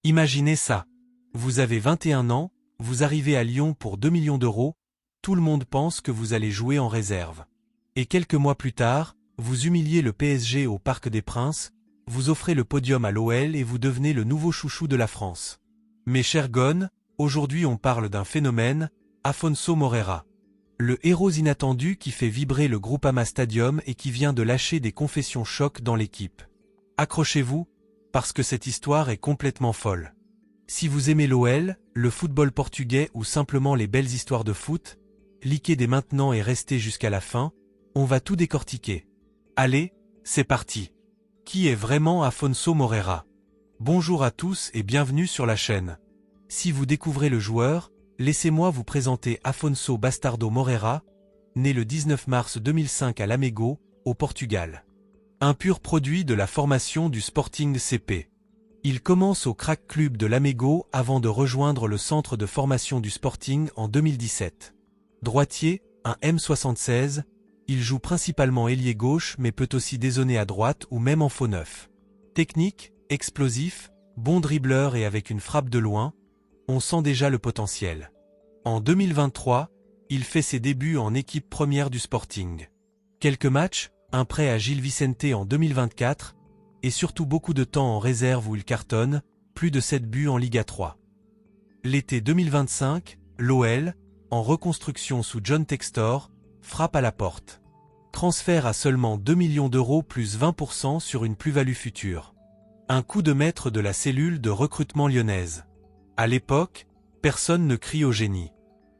Imaginez ça. Vous avez 21 ans, vous arrivez à Lyon pour 2 millions d'euros, tout le monde pense que vous allez jouer en réserve. Et quelques mois plus tard, vous humiliez le PSG au Parc des Princes, vous offrez le podium à l'OL et vous devenez le nouveau chouchou de la France. Mes chers gones, aujourd'hui on parle d'un phénomène, Afonso Moreira. Le héros inattendu qui fait vibrer le Groupama Stadium et qui vient de lâcher des confessions choc dans l'équipe. Accrochez-vous, parce que cette histoire est complètement folle. Si vous aimez l'OL, le football portugais ou simplement les belles histoires de foot, cliquez dès maintenant et restez jusqu'à la fin, on va tout décortiquer. Allez, c'est parti. Qui est vraiment Afonso Moreira? Bonjour à tous et bienvenue sur la chaîne. Si vous découvrez le joueur, laissez-moi vous présenter Afonso Bastardo Moreira, né le 19 mars 2005 à Lamego, au Portugal. Un pur produit de la formation du Sporting CP. Il commence au Crack Club de Lamego avant de rejoindre le centre de formation du Sporting en 2017. Droitier, un M76, il joue principalement ailier gauche mais peut aussi dézonner à droite ou même en faux neuf. Technique, explosif, bon dribbleur et avec une frappe de loin, on sent déjà le potentiel. En 2023, il fait ses débuts en équipe première du Sporting. Quelques matchs, un prêt à Gil Vicente en 2024, et surtout beaucoup de temps en réserve où il cartonne, plus de 7 buts en Liga 3. L'été 2025, l'OL, en reconstruction sous John Textor, frappe à la porte. Transfert à seulement 2 millions d'euros plus 20% sur une plus-value future. Un coup de maître de la cellule de recrutement lyonnaise. À l'époque, personne ne crie au génie.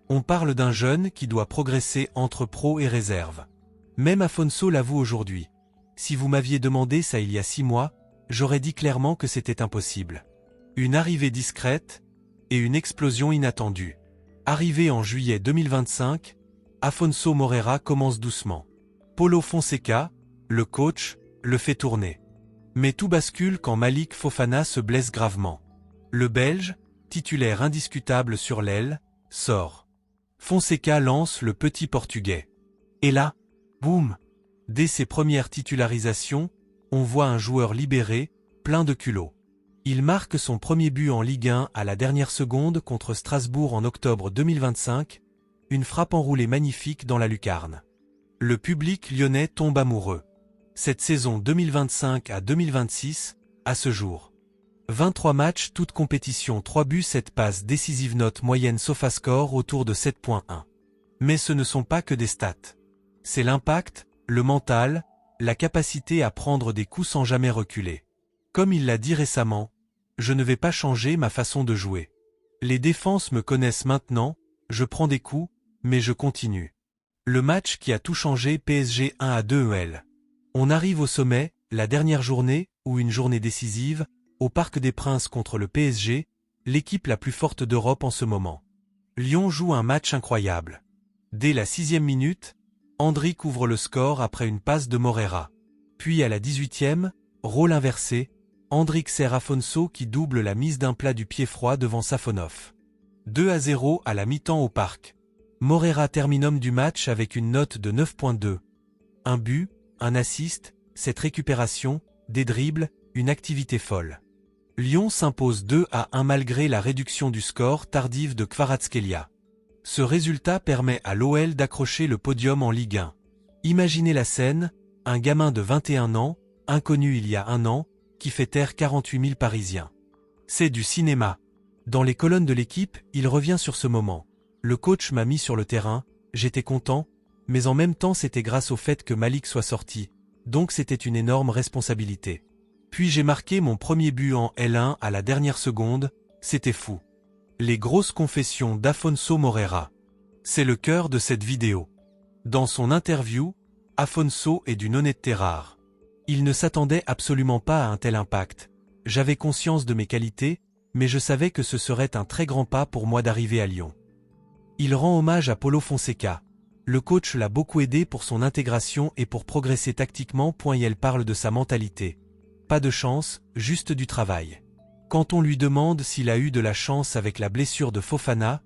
On parle d'un jeune qui doit progresser entre pro et réserve. Même Afonso l'avoue aujourd'hui. Si vous m'aviez demandé ça il y a 6 mois, j'aurais dit clairement que c'était impossible. Une arrivée discrète et une explosion inattendue. Arrivé en juillet 2025, Afonso Moreira commence doucement. Paulo Fonseca, le coach, le fait tourner. Mais tout bascule quand Malik Fofana se blesse gravement. Le Belge, titulaire indiscutable sur l'aile, sort. Fonseca lance le petit Portugais. Et là, boum! Dès ses premières titularisations, on voit un joueur libéré, plein de culot. Il marque son premier but en Ligue 1 à la dernière seconde contre Strasbourg en octobre 2025, une frappe enroulée magnifique dans la lucarne. Le public lyonnais tombe amoureux. Cette saison 2025 à 2026, à ce jour. 23 matchs, toutes compétitions, 3 buts, 7 passes, décisive note moyenne SofaScore autour de 7.1. Mais ce ne sont pas que des stats. C'est l'impact, le mental, la capacité à prendre des coups sans jamais reculer. Comme il l'a dit récemment, je ne vais pas changer ma façon de jouer. Les défenses me connaissent maintenant, je prends des coups, mais je continue. Le match qui a tout changé, PSG 1-2 EL. On arrive au sommet, la dernière journée, ou une journée décisive, au Parc des Princes contre le PSG, l'équipe la plus forte d'Europe en ce moment. Lyon joue un match incroyable. Dès la 6e minute, Endrick ouvre le score après une passe de Moreira. Puis à la 18e, rôle inversé, Endrick sert Afonso qui double la mise d'un plat du pied froid devant Safonov. 2-0 à la mi-temps au Parc. Moreira termine homme du match avec une note de 9.2. Un but, un assist, cette récupération, des dribbles, une activité folle. Lyon s'impose 2-1 malgré la réduction du score tardive de Kvaratskhelia. Ce résultat permet à l'OL d'accrocher le podium en Ligue 1. Imaginez la scène, un gamin de 21 ans, inconnu il y a un an, qui fait taire 48 000 Parisiens. C'est du cinéma. Dans les colonnes de l'équipe, il revient sur ce moment. Le coach m'a mis sur le terrain, j'étais content, mais en même temps c'était grâce au fait que Malik soit sorti, donc c'était une énorme responsabilité. Puis j'ai marqué mon premier but en L1 à la dernière seconde, c'était fou. Les grosses confessions d'Afonso Moreira. C'est le cœur de cette vidéo. Dans son interview, Afonso est d'une honnêteté rare. Il ne s'attendait absolument pas à un tel impact. J'avais conscience de mes qualités, mais je savais que ce serait un très grand pas pour moi d'arriver à Lyon. Il rend hommage à Paulo Fonseca. Le coach l'a beaucoup aidé pour son intégration et pour progresser tactiquement. Elle parle de sa mentalité. Pas de chance, juste du travail. Quand on lui demande s'il a eu de la chance avec la blessure de Fofana,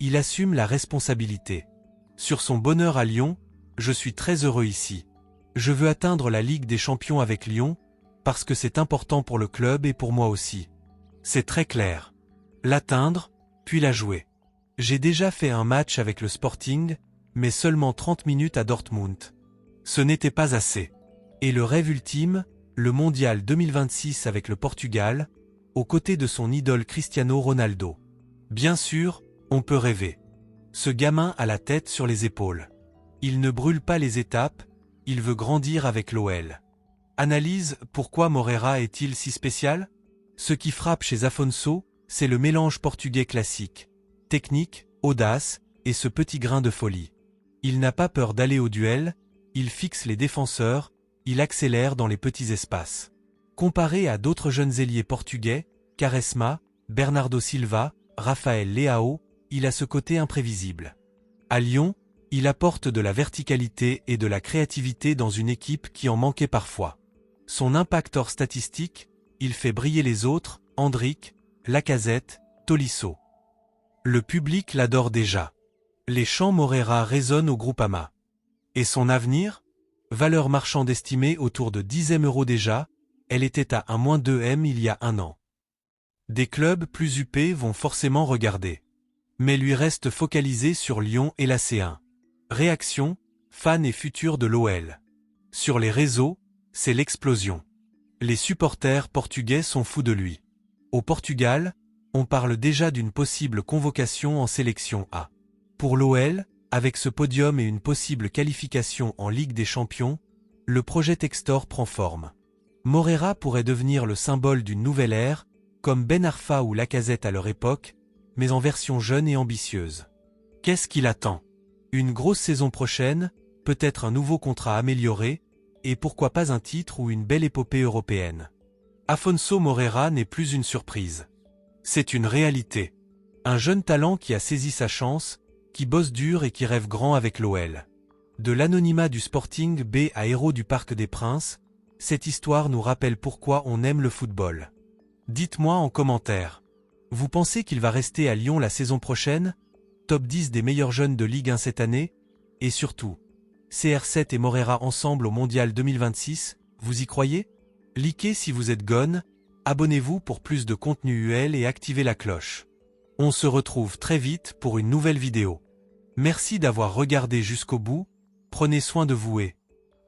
il assume la responsabilité. Sur son bonheur à Lyon, je suis très heureux ici. Je veux atteindre la Ligue des Champions avec Lyon, parce que c'est important pour le club et pour moi aussi. C'est très clair. L'atteindre, puis la jouer. J'ai déjà fait un match avec le Sporting, mais seulement 30 minutes à Dortmund. Ce n'était pas assez. Et le rêve ultime, le Mondial 2026 avec le Portugal, aux côtés de son idole Cristiano Ronaldo. Bien sûr, on peut rêver. Ce gamin a la tête sur les épaules. Il ne brûle pas les étapes, il veut grandir avec l'OL. Analyse, pourquoi Moreira est-il si spécial? Ce qui frappe chez Afonso, c'est le mélange portugais classique. Technique, audace, et ce petit grain de folie. Il n'a pas peur d'aller au duel, il fixe les défenseurs, il accélère dans les petits espaces. Comparé à d'autres jeunes ailiers portugais, Quaresma, Bernardo Silva, Rafael Leao, il a ce côté imprévisible. À Lyon, il apporte de la verticalité et de la créativité dans une équipe qui en manquait parfois. Son impact hors statistique, il fait briller les autres, Endrick, Lacazette, Tolisso. Le public l'adore déjà. Les chants Moreira résonnent au Groupama. Et son avenir? Valeur marchande estimée autour de 10 € déjà, elle était à -2 M il y a un an. Des clubs plus huppés vont forcément regarder. Mais lui reste focalisé sur Lyon et la C1. Réaction, fans et futurs de l'OL. Sur les réseaux, c'est l'explosion. Les supporters portugais sont fous de lui. Au Portugal, on parle déjà d'une possible convocation en sélection A. Pour l'OL, avec ce podium et une possible qualification en Ligue des Champions, le projet Textor prend forme. Moreira pourrait devenir le symbole d'une nouvelle ère, comme Ben Arfa ou Lacazette à leur époque, mais en version jeune et ambitieuse. Qu'est-ce qu'il attend? Une grosse saison prochaine, peut-être un nouveau contrat amélioré, et pourquoi pas un titre ou une belle épopée européenne. Afonso Moreira n'est plus une surprise. C'est une réalité. Un jeune talent qui a saisi sa chance, qui bosse dur et qui rêve grand avec l'OL. De l'anonymat du Sporting B à héros du Parc des Princes, cette histoire nous rappelle pourquoi on aime le football. Dites-moi en commentaire. Vous pensez qu'il va rester à Lyon la saison prochaine? Top 10 des meilleurs jeunes de Ligue 1 cette année? Et surtout, CR7 et Moreira ensemble au Mondial 2026, vous y croyez? Likez si vous êtes gone, abonnez-vous pour plus de contenu UL et activez la cloche. On se retrouve très vite pour une nouvelle vidéo. Merci d'avoir regardé jusqu'au bout, prenez soin de vous et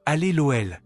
allez l'OL!